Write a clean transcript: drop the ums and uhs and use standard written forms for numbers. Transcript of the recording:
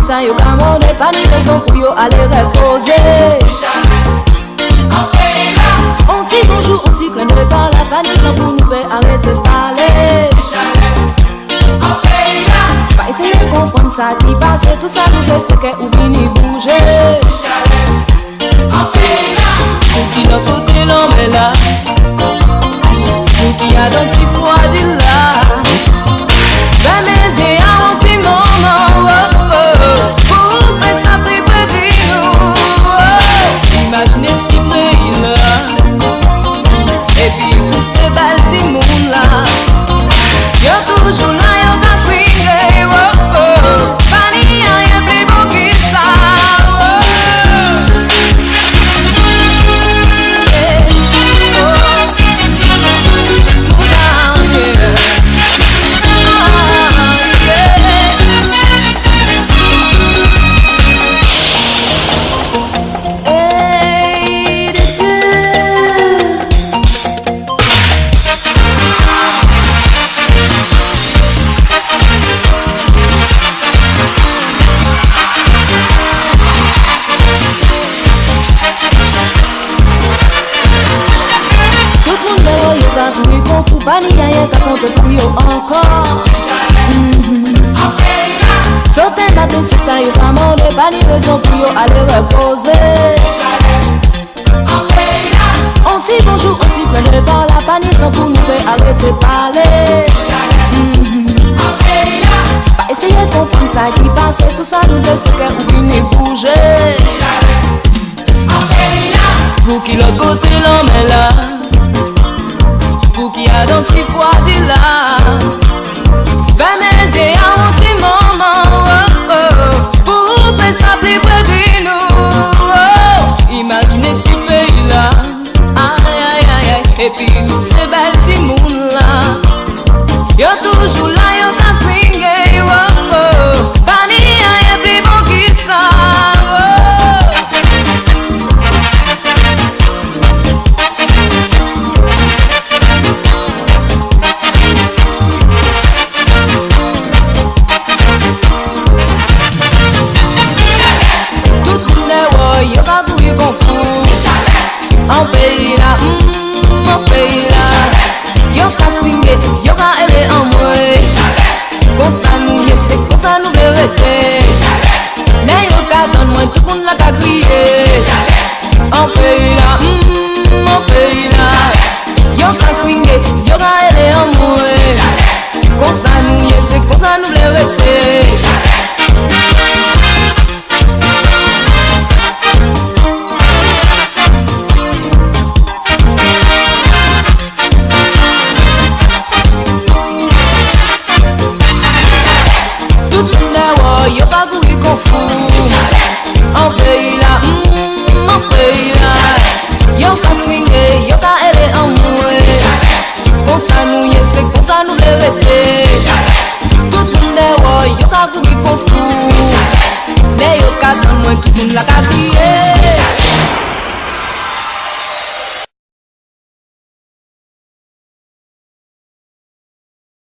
ça yo pas mon pas ni raison pour yo aller reposer. On dit bonjour, on dit que ne pas la panique pour nous faire arrêter de parler. Pas essayer de comprendre ça qui passe, tout ça nous fait c'est qu'on finit bouger. Pour qui l'autre côté l'homme est là, pour qui a dans petit froid dit là. Ben mes yeux à un petit moment, pour faire ça plus près de nous. Imaginez le petit pays là, et puis tous ces belles petits mondes là, y'a toujours là, y'a qu'à swinguer, pas ni rien plus beau que ça. Pas ni rien qu'à compter pour yo encore. Sauter ma baisse, c'est ça, yo pas mandé. Pas ni raison pour yo aller reposer. On dit bonjour, on dit prenez par la panique pour nous faire arrêter de parler. Pas essayer de comprendre ça qui passe, tout ça nous fait c'est qu'on finit bouger. Pour qui l'autre côté l'homme est là, pour qui a donc il faut dire là. Ben mes yeux à un petit moment, pour faire ça plus près de nous. Imaginez ce pays là, aïe aïe aïe aïe. Et puis tous ces belles petits mondes là, y'a toujours là, y'a qu'à swinguer, pas ni rien plus bon que ça. En pays là, en pays là, yo ka swinguer, yo ka aller en moi. Comme ça nous y c'est comme ça nous vérité. Mais yo ka donne moi tout le monde la ka crier. En pays là, en pays là, yo ka swinguer, yo ka aller en moi. Comme ça nous y c'est comme ça nous vérité.